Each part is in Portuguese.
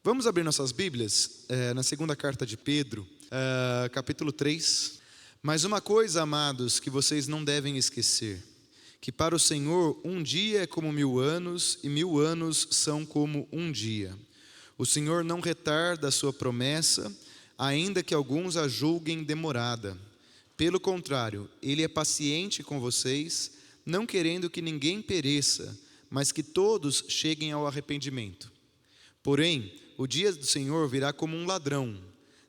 Vamos abrir nossas Bíblias na segunda carta de Pedro, capítulo 3. Mas uma coisa, amados, que vocês não devem esquecer: que para o Senhor um dia é como 1000 anos, e 1000 anos são como um dia. O Senhor não retarda a sua promessa, ainda que alguns a julguem demorada. Pelo contrário, Ele é paciente com vocês, não querendo que ninguém pereça, mas que todos cheguem ao arrependimento. Porém, o dia do Senhor virá como um ladrão.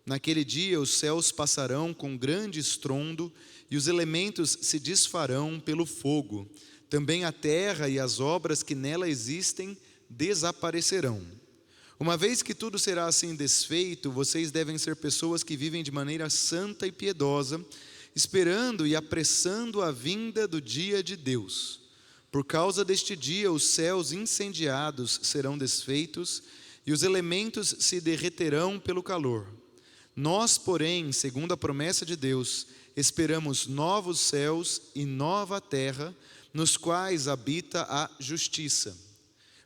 Naquele dia os céus passarão com grande estrondo, e os elementos se desfarão pelo fogo. Também a terra e as obras que nela existem desaparecerão. Uma vez que tudo será assim desfeito, vocês devem ser pessoas que vivem de maneira santa e piedosa, esperando e apressando a vinda do dia de Deus. Por causa deste dia, os céus incendiados serão desfeitos, e os elementos se derreterão pelo calor. Nós, porém, segundo a promessa de Deus, esperamos novos céus e nova terra, nos quais habita a justiça.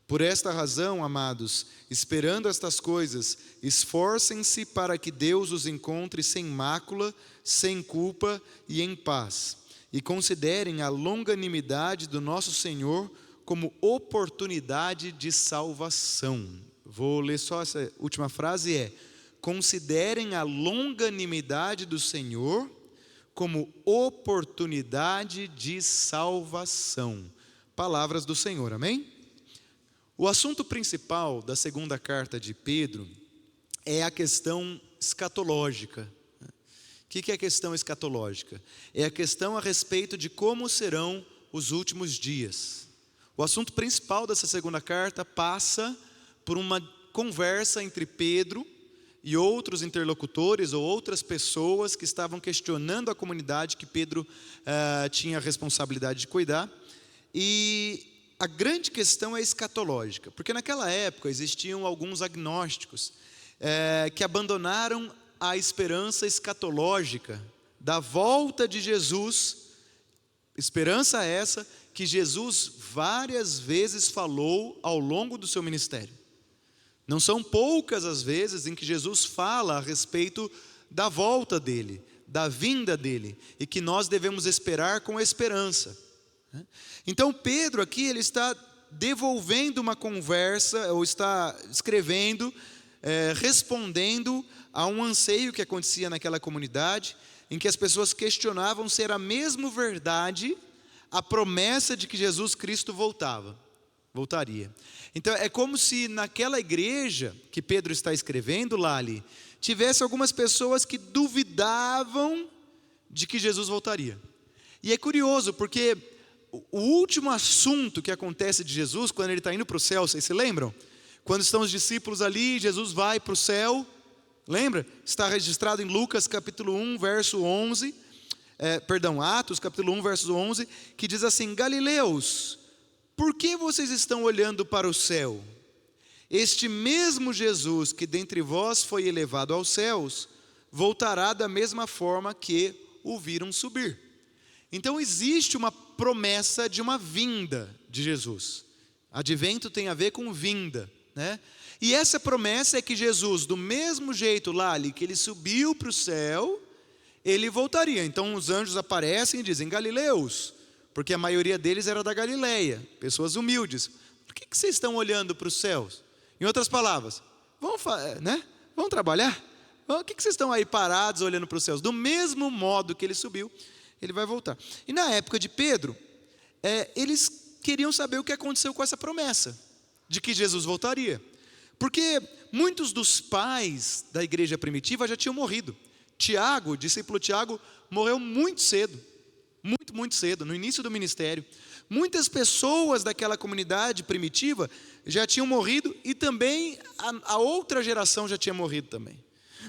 Por esta razão, amados, esperando estas coisas, esforcem-se para que Deus os encontre sem mácula, sem culpa e em paz. E considerem a longanimidade do nosso Senhor como oportunidade de salvação. Vou ler só essa última frase, considerem a longanimidade do Senhor como oportunidade de salvação. Palavras do Senhor, amém? O assunto principal da segunda carta de Pedro é a questão escatológica. O que é a questão escatológica? É a questão a respeito de como serão os últimos dias. O assunto principal dessa segunda carta passa por uma conversa entre Pedro e outros interlocutores ou outras pessoas que estavam questionando a comunidade que Pedro tinha a responsabilidade de cuidar. E a grande questão é escatológica, porque naquela época existiam alguns agnósticos que abandonaram a esperança escatológica da volta de Jesus, esperança essa que Jesus várias vezes falou ao longo do seu ministério. Não são poucas as vezes em que Jesus fala a respeito da volta dele, da vinda dele, e que nós devemos esperar com esperança. Então Pedro aqui ele está devolvendo uma conversa, ou está escrevendo, respondendo a um anseio que acontecia naquela comunidade, em que as pessoas questionavam se era mesmo verdade a promessa de que Jesus Cristo voltaria. Então é como se naquela igreja que Pedro está escrevendo lá ali, tivesse algumas pessoas que duvidavam de que Jesus voltaria. E é curioso porque o último assunto que acontece de Jesus, quando ele está indo para o céu, vocês se lembram? Quando estão os discípulos ali, Jesus vai para o céu, lembra? Está registrado em Lucas capítulo 1, verso 11, Atos capítulo 1, verso 11, que diz assim: Galileus, por que vocês estão olhando para o céu? Este mesmo Jesus que dentre vós foi elevado aos céus, voltará da mesma forma que o viram subir. Então existe uma promessa de uma vinda de Jesus. Advento tem a ver com vinda, né? E essa promessa é que Jesus, do mesmo jeito lá ali, que ele subiu para o céu, ele voltaria. Então os anjos aparecem e dizem: Galileus, porque a maioria deles era da Galileia, pessoas humildes, por que vocês estão olhando para os céus? Em outras palavras, vamos trabalhar? O que vocês estão aí parados olhando para os céus? Do mesmo modo que ele subiu, ele vai voltar. E na época de Pedro, eles queriam saber o que aconteceu com essa promessa de que Jesus voltaria, porque muitos dos pais da igreja primitiva já tinham morrido. Tiago, o discípulo Tiago, morreu muito cedo, muito cedo, no início do ministério. Muitas pessoas daquela comunidade primitiva já tinham morrido, e também a outra geração já tinha morrido também.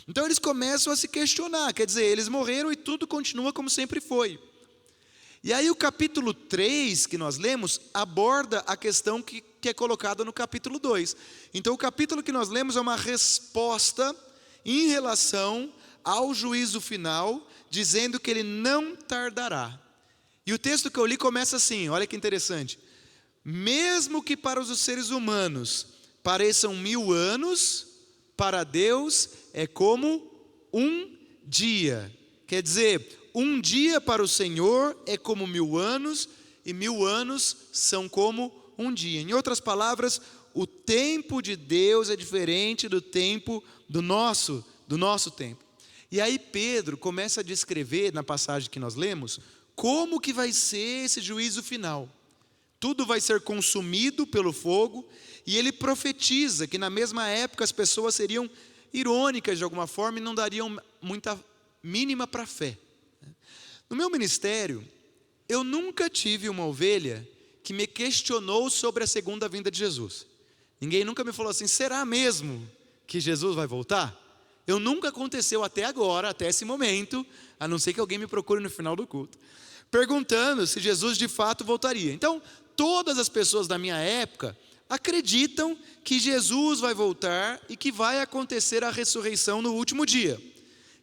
Então eles começam a se questionar, quer dizer, eles morreram e tudo continua como sempre foi. E aí o capítulo 3 que nós lemos aborda a questão que é colocada no capítulo 2. Então o capítulo que nós lemos é uma resposta em relação ao juízo final, dizendo que ele não tardará. E o texto que eu li começa assim, olha que interessante: mesmo que para os seres humanos pareçam 1000 anos, para Deus é como um dia. Quer dizer, um dia para o Senhor é como 1000 anos, e 1000 anos são como um dia. Em outras palavras, o tempo de Deus é diferente do tempo do nosso tempo. E aí Pedro começa a descrever, na passagem que nós lemos, como que vai ser esse juízo final. Tudo vai ser consumido pelo fogo, e ele profetiza que na mesma época as pessoas seriam irônicas de alguma forma e não dariam muita mínima para a fé. No meu ministério, eu nunca tive uma ovelha que me questionou sobre a segunda vinda de Jesus. Ninguém nunca me falou assim: será mesmo que Jesus vai voltar? Nunca aconteceu até agora, até esse momento, a não ser que alguém me procure no final do culto, perguntando se Jesus de fato voltaria. Então, todas as pessoas da minha época acreditam que Jesus vai voltar e que vai acontecer a ressurreição no último dia.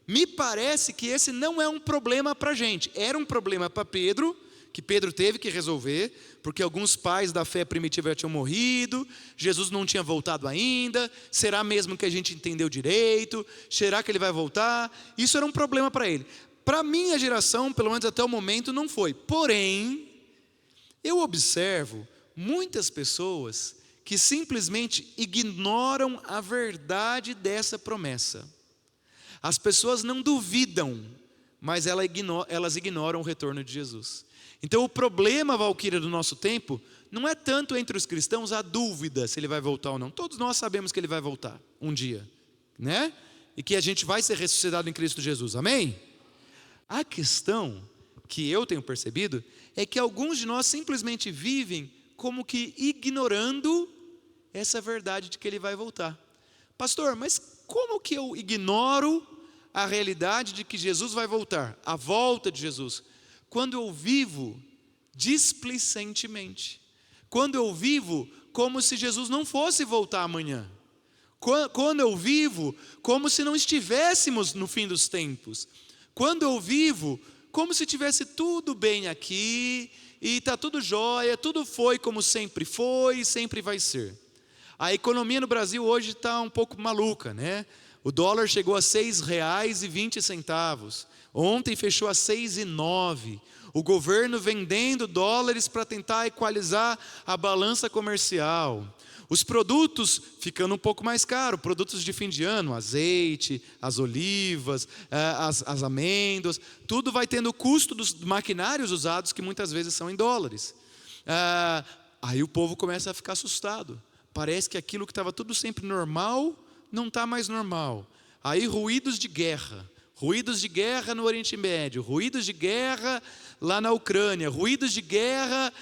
Me parece que esse não é um problema para a gente. Era um problema para Pedro, que Pedro teve que resolver, porque alguns pais da fé primitiva já tinham morrido, Jesus não tinha voltado ainda. Será mesmo que a gente entendeu direito? Será que ele vai voltar? Isso era um problema para ele. Para a minha geração, pelo menos até o momento, não foi. Porém, eu observo muitas pessoas que simplesmente ignoram a verdade dessa promessa. As pessoas não duvidam, mas elas ignoram o retorno de Jesus. Então o problema, Valquíria, do nosso tempo, não é tanto entre os cristãos a dúvida se ele vai voltar ou não. Todos nós sabemos que ele vai voltar um dia, né? E que a gente vai ser ressuscitado em Cristo Jesus, amém? A questão que eu tenho percebido é que alguns de nós simplesmente vivem como que ignorando essa verdade de que ele vai voltar. Pastor, mas como que eu ignoro a realidade de que Jesus vai voltar, a volta de Jesus, quando eu vivo displicentemente, quando eu vivo como se Jesus não fosse voltar amanhã, quando eu vivo como se não estivéssemos no fim dos tempos, quando eu vivo como se tivesse tudo bem aqui, e está tudo jóia, tudo foi como sempre foi e sempre vai ser. A economia no Brasil hoje está um pouco maluca, né? O dólar chegou a R$ 6,20. Ontem fechou a 6,09. O governo vendendo dólares para tentar equalizar a balança comercial. Os produtos ficando um pouco mais caros, produtos de fim de ano, azeite, as olivas, as amêndoas, tudo vai tendo o custo dos maquinários usados, que muitas vezes são em dólares. Aí o povo começa a ficar assustado. Parece que aquilo que estava tudo sempre normal, não está mais normal. Aí ruídos de guerra no Oriente Médio, ruídos de guerra lá na Ucrânia, ruídos de guerra,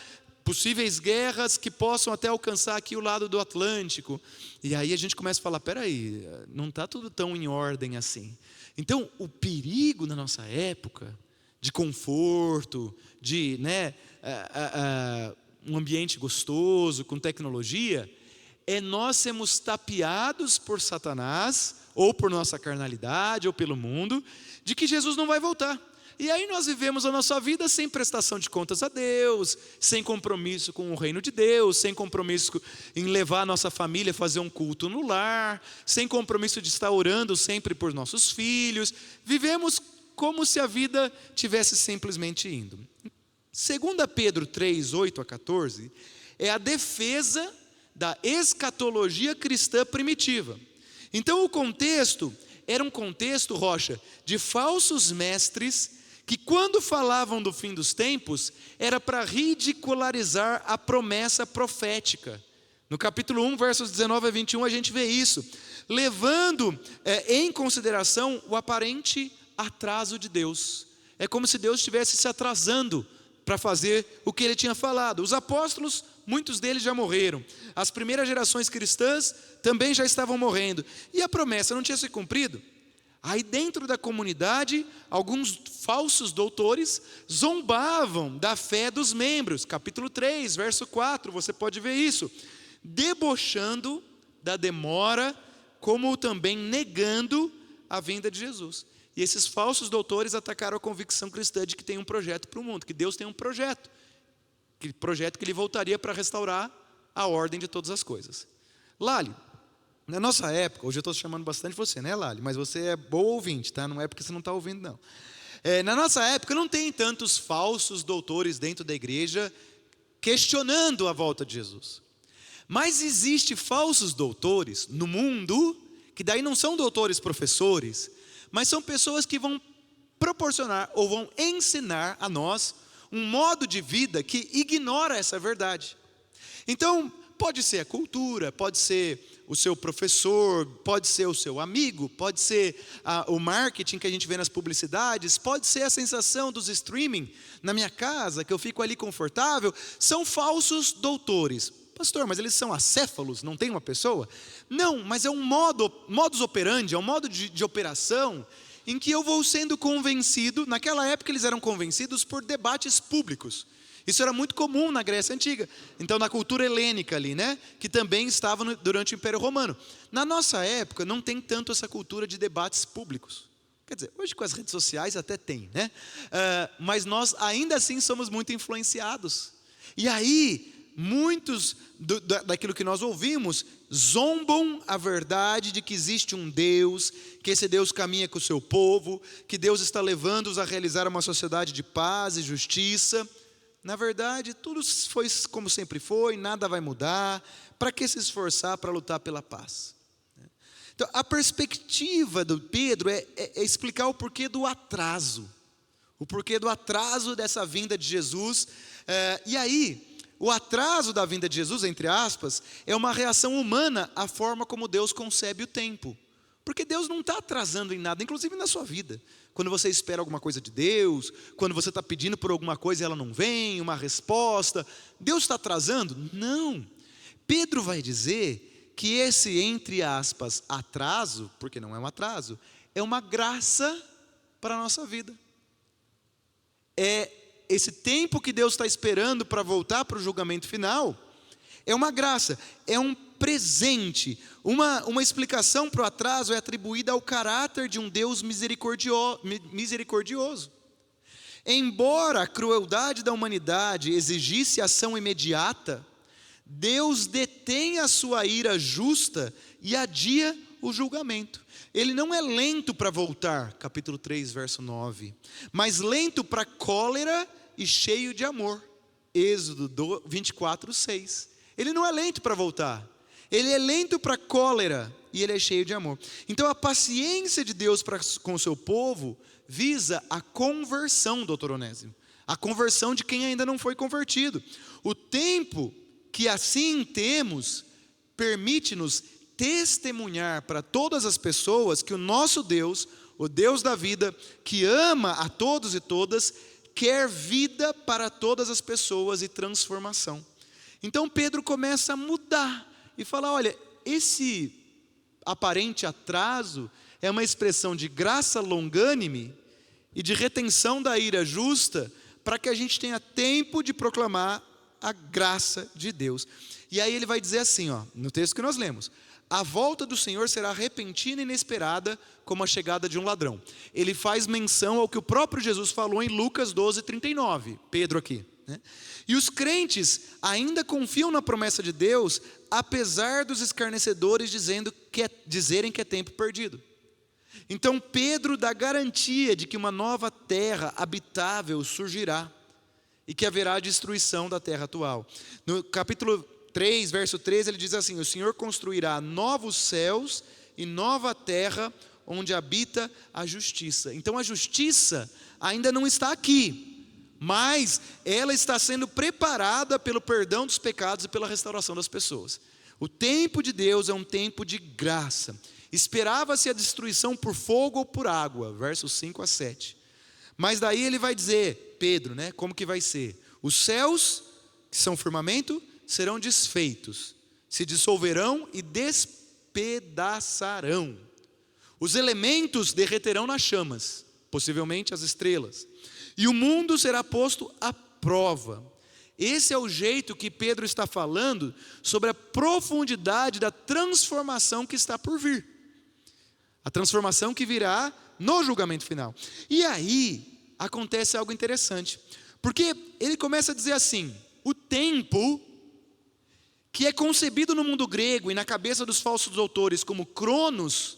possíveis guerras que possam até alcançar aqui o lado do Atlântico. E aí a gente começa a falar, peraí, não está tudo tão em ordem assim. Então o perigo na nossa época, de conforto, de um ambiente gostoso, com tecnologia, é nós sermos tapeados por Satanás, ou por nossa carnalidade, ou pelo mundo, de que Jesus não vai voltar. E aí nós vivemos a nossa vida sem prestação de contas a Deus, sem compromisso com o reino de Deus, sem compromisso em levar a nossa família a fazer um culto no lar, sem compromisso de estar orando sempre por nossos filhos. Vivemos como se a vida tivesse simplesmente indo. 2 Pedro 3, 8 a 14, é a defesa da escatologia cristã primitiva. Então o contexto era um contexto, Rocha, de falsos mestres que quando falavam do fim dos tempos, era para ridicularizar a promessa profética. No capítulo 1, versos 19 a 21, a gente vê isso, levando em consideração o aparente atraso de Deus. É como se Deus estivesse se atrasando para fazer o que ele tinha falado. Os apóstolos, muitos deles já morreram. As primeiras gerações cristãs também já estavam morrendo. E a promessa não tinha se cumprido. Aí dentro da comunidade, alguns falsos doutores zombavam da fé dos membros. Capítulo 3, verso 4, você pode ver isso. Debochando da demora, como também negando a vinda de Jesus. E esses falsos doutores atacaram a convicção cristã de que tem um projeto para o mundo, que Deus tem um projeto que ele voltaria para restaurar a ordem de todas as coisas. Lali, Na nossa época, hoje eu estou chamando bastante você, né, Lali? Mas você é boa ouvinte, tá? Não é porque você não está ouvindo, não. Na nossa época não tem tantos falsos doutores dentro da igreja questionando a volta de Jesus. Mas existe falsos doutores no mundo, que daí não são doutores professores, mas são pessoas que vão proporcionar ou vão ensinar a nós um modo de vida que ignora essa verdade. Então, pode ser a cultura, pode ser o seu professor, pode ser o seu amigo, pode ser o marketing que a gente vê nas publicidades, pode ser a sensação dos streaming na minha casa, que eu fico ali confortável. São falsos doutores. Pastor, mas eles são acéfalos, não tem uma pessoa? Não, mas é um modus operandi, é um modo de operação em que eu vou sendo convencido. Naquela época eles eram convencidos por debates públicos. Isso era muito comum na Grécia Antiga. Então na cultura helênica ali, né? Que também estava durante o Império Romano. Na nossa época não tem tanto essa cultura de debates públicos. Quer dizer, hoje com as redes sociais até tem, né? Mas nós ainda assim somos muito influenciados. E aí, muitos daquilo que nós ouvimos zombam a verdade de que existe um Deus, que esse Deus caminha com o seu povo, que Deus está levando-os a realizar uma sociedade de paz e justiça. Na verdade, tudo foi como sempre foi, nada vai mudar. Para que se esforçar para lutar pela paz? Então, a perspectiva do Pedro é explicar o porquê do atraso. O porquê do atraso dessa vinda de Jesus. E aí, o atraso da vinda de Jesus, entre aspas, é uma reação humana à forma como Deus concebe o tempo. Porque Deus não está atrasando em nada, inclusive na sua vida. Quando você espera alguma coisa de Deus, quando você está pedindo por alguma coisa e ela não vem, uma resposta, Deus está atrasando? Não. Pedro vai dizer que esse, entre aspas, atraso, porque não é um atraso, é uma graça para a nossa vida. É esse tempo que Deus está esperando para voltar para o julgamento final, é uma graça, é um presente. Uma explicação para o atraso é atribuída ao caráter de um Deus misericordioso. Embora a crueldade da humanidade exigisse ação imediata, Deus detém a sua ira justa e adia o julgamento. Ele não é lento para voltar, capítulo 3, verso 9, mas lento para cólera e cheio de amor, Êxodo 24, 6. Ele não é lento para voltar, ele é lento para cólera e ele é cheio de amor. Então a paciência de Deus com o seu povo visa a conversão, doutor Onésimo, a conversão de quem ainda não foi convertido. O tempo que assim temos permite-nos testemunhar para todas as pessoas que o nosso Deus, o Deus da vida, que ama a todos e todas, quer vida para todas as pessoas e transformação. Então Pedro começa a mudar e fala: olha, esse aparente atraso é uma expressão de graça longânime e de retenção da ira justa, para que a gente tenha tempo de proclamar a graça de Deus. E aí ele vai dizer assim, no texto que nós lemos: a volta do Senhor será repentina e inesperada, como a chegada de um ladrão. Ele faz menção ao que o próprio Jesus falou em Lucas 12, 39, Pedro aqui, né? E os crentes ainda confiam na promessa de Deus, apesar dos escarnecedores dizerem que é tempo perdido. Então Pedro dá garantia de que uma nova terra habitável surgirá e que haverá destruição da terra atual. No capítulo 3, verso 13, ele diz assim: o Senhor construirá novos céus e nova terra, onde habita a justiça. Então a justiça ainda não está aqui, mas ela está sendo preparada pelo perdão dos pecados e pela restauração das pessoas. O tempo de Deus é um tempo de graça. Esperava-se a destruição por fogo ou por água, versos 5 a 7. Mas daí ele vai dizer, Pedro, né, como que vai ser? Os céus, que são firmamento, serão desfeitos, se dissolverão e despedaçarão. Os elementos derreterão nas chamas, possivelmente as estrelas, e o mundo será posto à prova. Esse é o jeito que Pedro está falando sobre a profundidade da transformação que está por vir. A transformação que virá no julgamento final. E aí acontece algo interessante, porque ele começa a dizer assim: o tempo que é concebido no mundo grego e na cabeça dos falsos doutores como Cronos,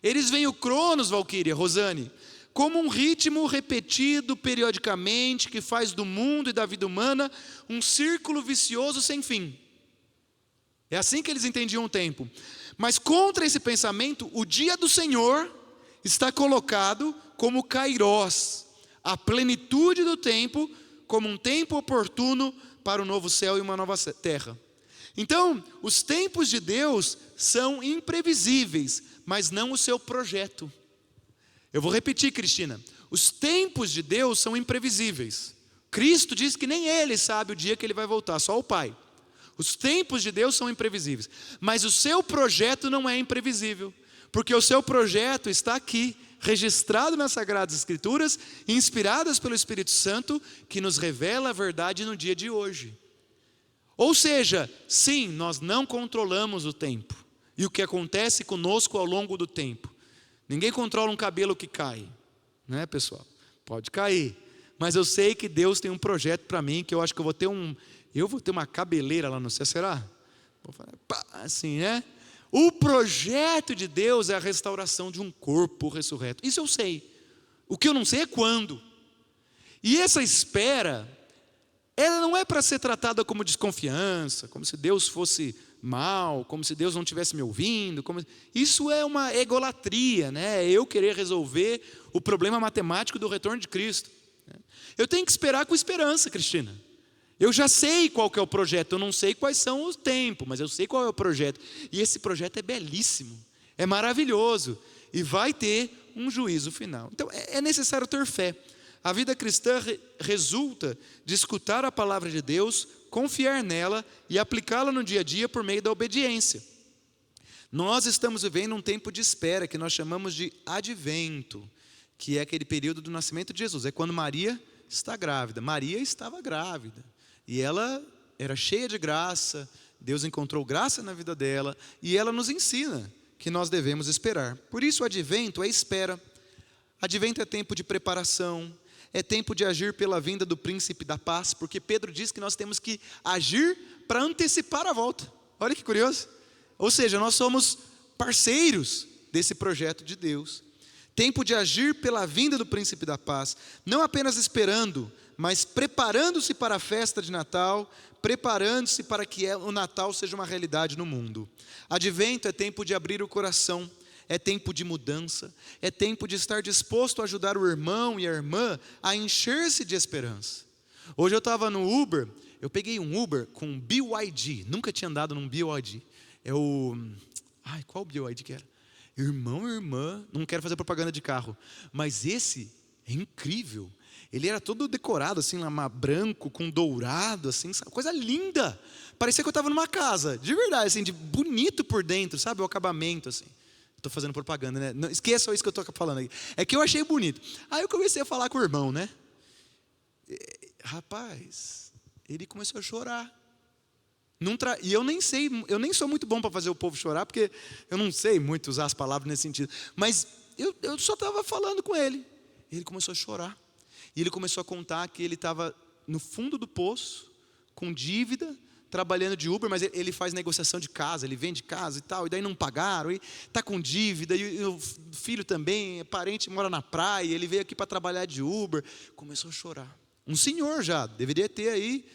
eles veem o Cronos, Valquíria, Rosane, como um ritmo repetido periodicamente, que faz do mundo e da vida humana um círculo vicioso sem fim. É assim que eles entendiam o tempo. Mas contra esse pensamento, o dia do Senhor está colocado como Kairós, a plenitude do tempo, como um tempo oportuno para um novo céu e uma nova terra. Então, os tempos de Deus são imprevisíveis, mas não o seu projeto. Eu vou repetir, Cristina. Os tempos de Deus são imprevisíveis. Cristo diz que nem Ele sabe o dia que Ele vai voltar, só o Pai. Os tempos de Deus são imprevisíveis, mas o seu projeto não é imprevisível, porque o seu projeto está aqui, registrado nas Sagradas Escrituras, inspiradas pelo Espírito Santo, que nos revela a verdade no dia de hoje. Ou seja, sim, nós não controlamos o tempo e o que acontece conosco ao longo do tempo. Ninguém controla um cabelo que cai, né, pessoal? Pode cair, mas eu sei que Deus tem um projeto para mim, que eu acho que eu vou ter uma cabeleira lá no céu, será? Vou falar, pá, assim, né? O projeto de Deus é a restauração de um corpo ressurreto. Isso eu sei. O que eu não sei é quando. E essa espera, ela não é para ser tratada como desconfiança, como se Deus fosse mal, como se Deus não estivesse me ouvindo. Isso é uma egolatria, né? É eu querer resolver o problema matemático do retorno de Cristo. Eu tenho que esperar com esperança, Cristina. Eu já sei qual que é o projeto, eu não sei quais são os tempos, mas eu sei qual é o projeto. E esse projeto é belíssimo, é maravilhoso, e vai ter um juízo final. Então é necessário ter fé. A vida cristã resulta de escutar a palavra de Deus, confiar nela e aplicá-la no dia a dia por meio da obediência. Nós estamos vivendo um tempo de espera que nós chamamos de advento, que é aquele período do nascimento de Jesus. É quando Maria está grávida. Maria estava grávida e ela era cheia de graça. Deus encontrou graça na vida dela e ela nos ensina que nós devemos esperar. Por isso o advento é espera. Advento é tempo de preparação, é tempo de agir pela vinda do príncipe da paz, porque Pedro diz que nós temos que agir para antecipar a volta. Olha que curioso. Ou seja, nós somos parceiros desse projeto de Deus. Tempo de agir pela vinda do príncipe da paz, não apenas esperando, mas preparando-se para a festa de Natal, preparando-se para que o Natal seja uma realidade no mundo. Advento é tempo de abrir o coração, é tempo de mudança, é tempo de estar disposto a ajudar o irmão e a irmã a encher-se de esperança. Hoje eu estava no Uber, eu peguei um Uber com BYD, nunca tinha andado num BYD. É o... qual BYD que era? Irmão e irmã, não quero fazer propaganda de carro, mas esse é incrível. Ele era todo decorado assim, branco, com dourado, assim, coisa linda. Parecia que eu estava numa casa, de verdade, assim, de bonito por dentro, sabe, o acabamento, assim. Estou fazendo propaganda, né? Não, esqueça isso que eu estou falando aqui. É que eu achei bonito. Aí eu comecei a falar com o irmão, né? Rapaz, ele começou a chorar. E eu nem sou muito bom para fazer o povo chorar, porque eu não sei muito usar as palavras nesse sentido. Mas eu só estava falando com ele. Ele começou a chorar. E ele começou a contar que ele estava no fundo do poço, com dívida, trabalhando de Uber, mas ele faz negociação de casa, ele vende casa e tal, e daí não pagaram, e está com dívida, e o filho também, parente, mora na praia, ele veio aqui para trabalhar de Uber. Começou a chorar. Um senhor já, deveria ter aí,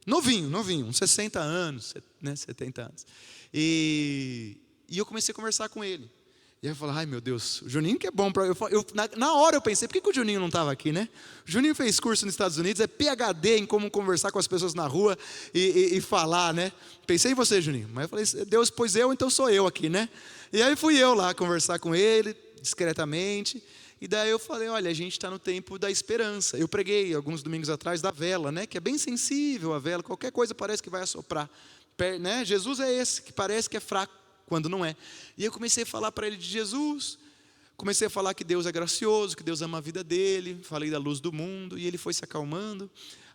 novinho, uns 60 anos, né, 70 anos. E eu comecei a conversar com ele. E aí eu falei, ai meu Deus, o Juninho que é bom. Na hora eu pensei, por que o Juninho não estava aqui, né? O Juninho fez curso nos Estados Unidos, é PhD em como conversar com as pessoas na rua e falar, né? Pensei em você, Juninho. Mas eu falei, Deus pôs eu, então sou eu aqui, né? E aí fui eu lá conversar com ele, discretamente. E daí eu falei, olha, a gente está no tempo da esperança. Eu preguei alguns domingos atrás da vela, né? Que é bem sensível a vela, qualquer coisa parece que vai assoprar, né? Jesus é esse, que parece que é fraco, quando não é. E eu comecei a falar para ele de Jesus, comecei a falar que Deus é gracioso, que Deus ama a vida dele, falei da luz do mundo, e ele foi se acalmando.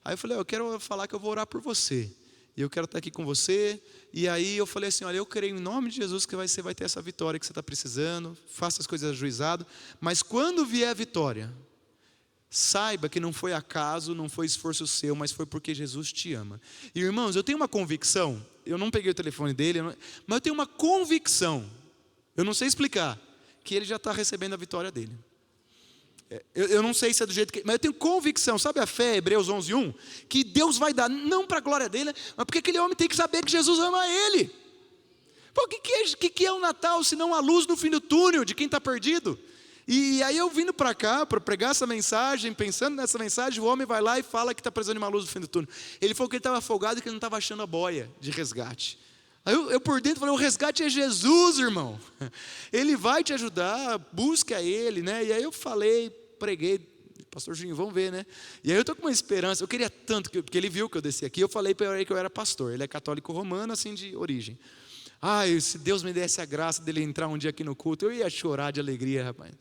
Aí eu falei, eu quero falar que eu vou orar por você, e eu quero estar aqui com você. E aí eu falei assim, olha, eu creio em nome de Jesus que você vai ter essa vitória que você está precisando, faça as coisas ajuizado, mas quando vier a vitória, saiba que não foi acaso, não foi esforço seu, mas foi porque Jesus te ama. E irmãos, eu tenho uma convicção, eu não peguei o telefone dele, mas eu tenho uma convicção, eu não sei explicar, que ele já está recebendo a vitória dele. Eu não sei se é do jeito que... Mas eu tenho convicção, sabe a fé, Hebreus 11:1? Que Deus vai dar, não para a glória dele, mas porque aquele homem tem que saber que Jesus ama ele. Pô, o que é o Natal, se não a luz no fim do túnel de quem está perdido? E aí eu vindo para cá, para pregar essa mensagem, pensando nessa mensagem, o homem vai lá e fala que está precisando de uma luz no fim do túnel. Ele falou que ele estava afogado e que ele não estava achando a boia de resgate. Aí eu por dentro falei, o resgate é Jesus, irmão. Ele vai te ajudar, busca ele, né? E aí eu falei, preguei, pastor Juninho, vamos ver, né? E aí eu estou com uma esperança, eu queria tanto, porque ele viu que eu desci aqui, eu falei para ele que eu era pastor, ele é católico romano, assim, de origem. Ai, se Deus me desse a graça dele entrar um dia aqui no culto, eu ia chorar de alegria, rapaz.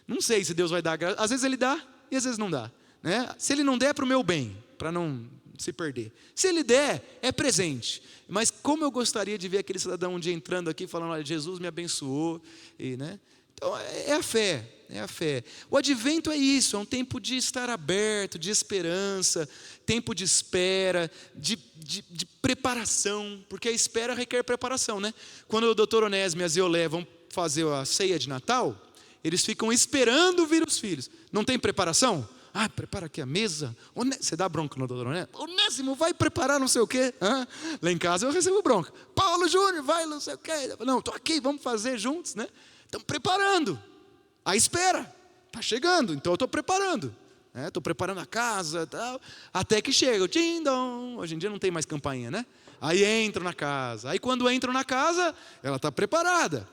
Não sei se Deus vai dar a graça, às vezes ele dá e às vezes não dá, né? Se ele não der, é para o meu bem, para não se perder. Se ele der, é presente. Mas como eu gostaria de ver aquele cidadão um dia entrando aqui, falando, olha, Jesus me abençoou, e, né? Então é a fé, é a fé. O advento é isso, é um tempo de estar aberto, de esperança, tempo de espera, de preparação, porque a espera requer preparação, né? Quando o doutor Onésimo e a Zeolé vão fazer a ceia de Natal, eles ficam esperando vir os filhos. Não tem preparação? Ah, prepara aqui a mesa. Você dá bronca no doutor Onésimo? Onésimo, vai preparar não sei o quê. Lá em casa eu recebo bronca. Paulo Júnior, vai não sei o quê. Não, estou aqui, vamos fazer juntos, né? Estamos preparando. A espera. Está chegando, então eu estou preparando. Estou preparando a casa, tal, até que chega o tim-dom. Hoje em dia não tem mais campainha, né? Aí entro na casa. Aí quando entro na casa, ela está preparada.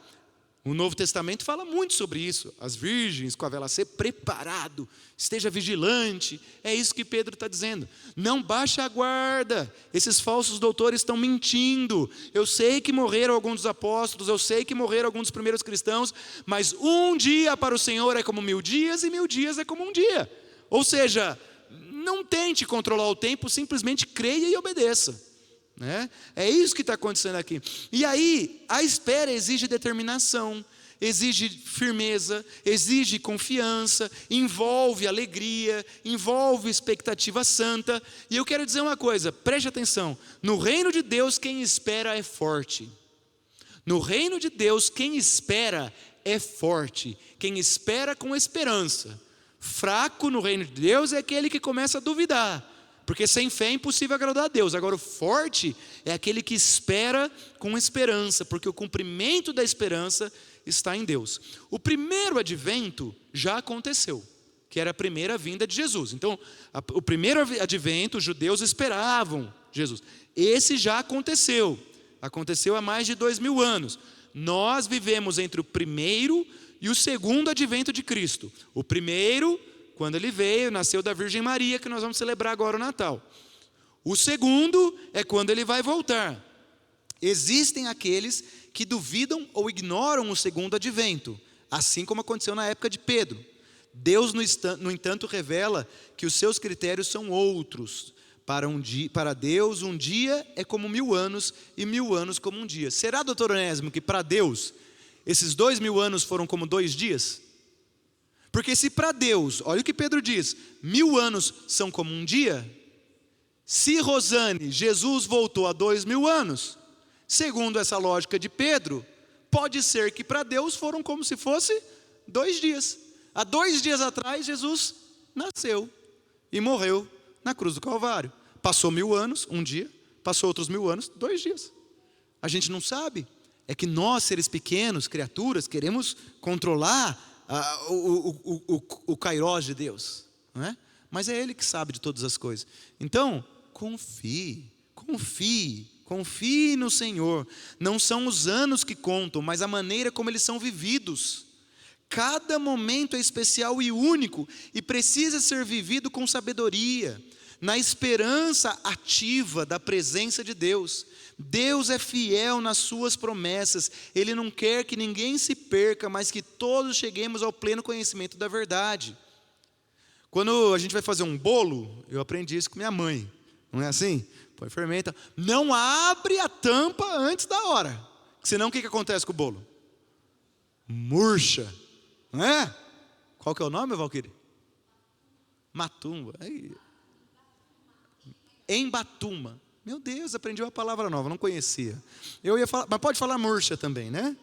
O Novo Testamento fala muito sobre isso. As virgens com a vela ser preparado, esteja vigilante. É isso que Pedro está dizendo. Não baixe a guarda. Esses falsos doutores estão mentindo. Eu sei que morreram alguns dos apóstolos, eu sei que morreram alguns dos primeiros cristãos, mas um dia para o Senhor é como 1000 dias e 1000 dias é como um dia. Ou seja, não tente controlar o tempo, simplesmente creia e obedeça. É isso que está acontecendo aqui. E aí, a espera exige determinação, exige firmeza, exige confiança, envolve alegria, envolve expectativa santa. E eu quero dizer uma coisa, preste atenção: no reino de Deus, quem espera é forte. No reino de Deus, quem espera é forte, quem espera com esperança. Fraco no reino de Deus é aquele que começa a duvidar, porque sem fé é impossível agradar a Deus. Agora o forte é aquele que espera com esperança, porque o cumprimento da esperança está em Deus. O primeiro advento já aconteceu, que era a primeira vinda de Jesus. Então, o primeiro advento, os judeus esperavam Jesus. Esse já aconteceu há mais de 2000 anos. Nós vivemos entre o primeiro e o segundo advento de Cristo. O primeiro, quando ele veio, nasceu da Virgem Maria, que nós vamos celebrar agora o Natal. O segundo é quando ele vai voltar. Existem aqueles que duvidam ou ignoram o segundo advento, assim como aconteceu na época de Pedro. Deus, no entanto, revela que os seus critérios são outros. Para Deus, um dia é como 1000 anos, e 1000 anos como um dia. Será, doutor Onésimo, que para Deus, esses 2000 anos foram como 2 dias? Porque se para Deus, olha o que Pedro diz, 1000 anos são como um dia, se Rosane, Jesus voltou há 2000 anos, segundo essa lógica de Pedro, pode ser que para Deus foram como se fosse 2 dias. Há 2 dias atrás Jesus nasceu e morreu na cruz do Calvário. Passou 1000 anos, um dia, passou outros 1000 anos, 2 dias. A gente não sabe, é que nós, seres pequenos, criaturas, queremos controlar o Kairos de Deus, não é? Mas é Ele que sabe de todas as coisas. Então, confie no Senhor. Não são os anos que contam, mas a maneira como eles são vividos. Cada momento é especial e único, e precisa ser vivido com sabedoria, na esperança ativa da presença de Deus. Deus é fiel nas suas promessas. Ele não quer que ninguém se perca, mas que todos cheguemos ao pleno conhecimento da verdade. Quando a gente vai fazer um bolo, eu aprendi isso com minha mãe, não é assim? Põe fermenta, não abre a tampa antes da hora, senão o que acontece com o bolo? Murcha, não é? Qual que é o nome, Valquíria? Matumba. Embatuma. Meu Deus, aprendi uma palavra nova, não conhecia. Eu ia falar, mas pode falar murcha também, né?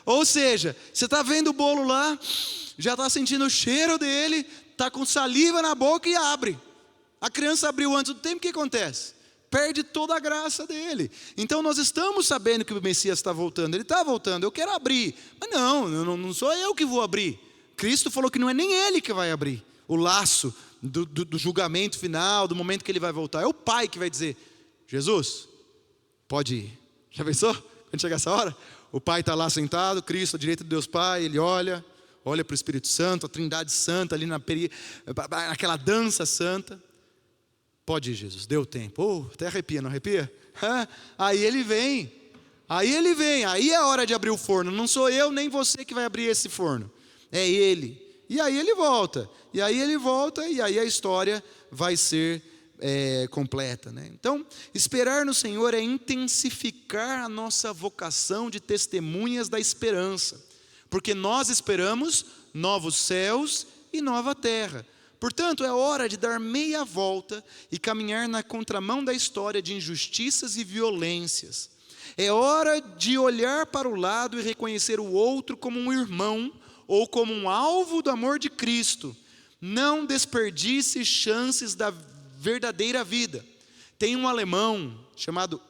Ou seja, você está vendo o bolo lá, já está sentindo o cheiro dele, está com saliva na boca e abre. A criança abriu antes do tempo, o que acontece? Perde toda a graça dele. Então nós estamos sabendo que o Messias está voltando, ele está voltando, eu quero abrir. Mas não sou eu que vou abrir. Cristo falou que não é nem ele que vai abrir o laço do julgamento final, do momento que ele vai voltar. É o Pai que vai dizer: Jesus, pode ir. Já pensou? Quando chegar essa hora, o Pai está lá sentado, Cristo à direita de Deus Pai, ele olha para o Espírito Santo, a Trindade Santa ali naquela dança santa. Pode ir, Jesus, deu tempo. Até arrepia, não arrepia? Aí ele vem, aí é hora de abrir o forno. Não sou eu nem você que vai abrir esse forno, é ele. E aí ele volta, e aí a história vai ser completa, né? Então, esperar no Senhor é intensificar a nossa vocação de testemunhas da esperança, porque nós esperamos novos céus e nova terra. Portanto, é hora de dar meia volta e caminhar na contramão da história de injustiças e violências. É hora de olhar para o lado e reconhecer o outro como um irmão ou como um alvo do amor de Cristo. Não desperdice chances da verdadeira vida. Tem um alemão chamado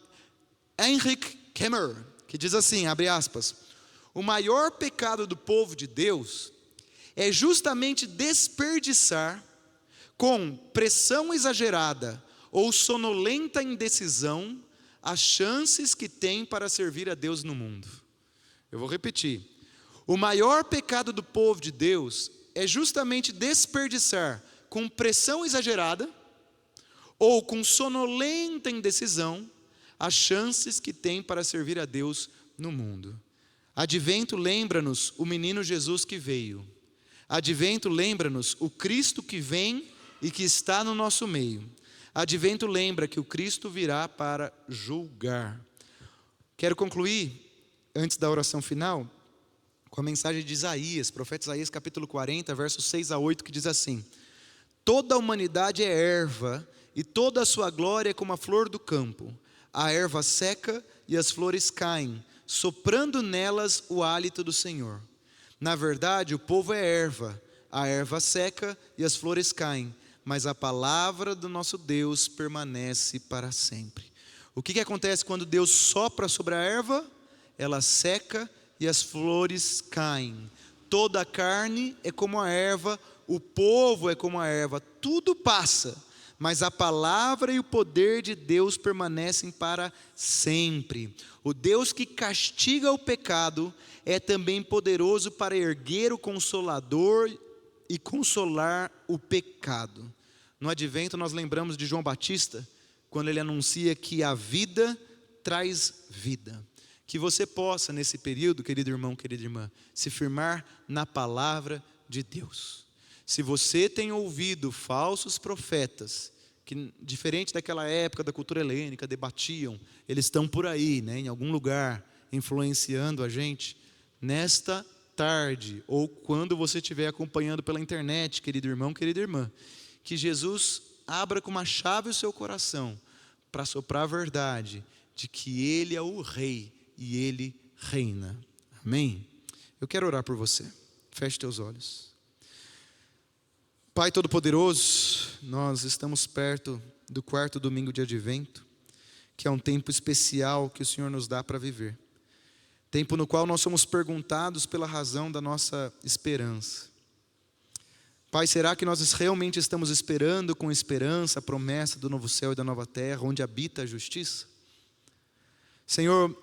Heinrich Kemmer, que diz assim, abre aspas: o maior pecado do povo de Deus é justamente desperdiçar, com pressão exagerada ou sonolenta indecisão, as chances que tem para servir a Deus no mundo. Eu vou repetir. O maior pecado do povo de Deus é justamente desperdiçar, com pressão exagerada ou com sonolenta indecisão, as chances que tem para servir a Deus no mundo. Advento lembra-nos o menino Jesus que veio. Advento lembra-nos o Cristo que vem e que está no nosso meio. Advento lembra que o Cristo virá para julgar. Quero concluir, antes da oração final, com a mensagem de Isaías, profeta Isaías capítulo 40, versos 6 a 8, que diz assim: toda a humanidade é erva, e toda a sua glória é como a flor do campo. A erva seca e as flores caem, soprando nelas o hálito do Senhor. Na verdade, o povo é erva, a erva seca e as flores caem, mas a palavra do nosso Deus permanece para sempre. O que acontece quando Deus sopra sobre a erva? Ela seca e as flores caem. Toda a carne é como a erva, o povo é como a erva, tudo passa, mas a palavra e o poder de Deus permanecem para sempre. O Deus que castiga o pecado é também poderoso para erguer o Consolador e consolar o pecado. No Advento nós lembramos de João Batista, quando ele anuncia que a vida traz vida. Que você possa, nesse período, querido irmão, querida irmã, se firmar na palavra de Deus. Se você tem ouvido falsos profetas, que diferente daquela época da cultura helênica, debatiam, eles estão por aí, né, em algum lugar, influenciando a gente, nesta tarde, ou quando você estiver acompanhando pela internet, querido irmão, querida irmã, que Jesus abra com uma chave o seu coração, para soprar a verdade, de que Ele é o Rei, e Ele reina. Amém? Eu quero orar por você. Feche teus olhos. Pai Todo-Poderoso, nós estamos perto do 4º domingo de Advento, que é um tempo especial que o Senhor nos dá para viver. Tempo no qual nós somos perguntados pela razão da nossa esperança. Pai, será que nós realmente estamos esperando com esperança a promessa do novo céu e da nova terra, onde habita a justiça? Senhor,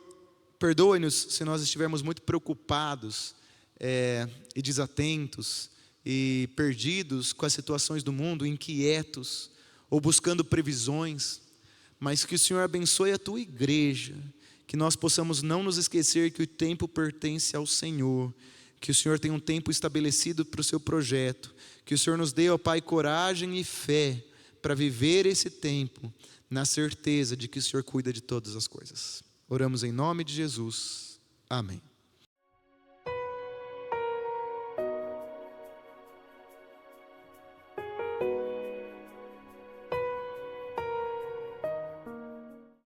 perdoe-nos se nós estivermos muito preocupados e desatentos e perdidos com as situações do mundo, inquietos ou buscando previsões, mas que o Senhor abençoe a Tua igreja, que nós possamos não nos esquecer que o tempo pertence ao Senhor, que o Senhor tem um tempo estabelecido para o seu projeto, que o Senhor nos dê, ó Pai, coragem e fé para viver esse tempo, na certeza de que o Senhor cuida de todas as coisas. Oramos em nome de Jesus. Amém.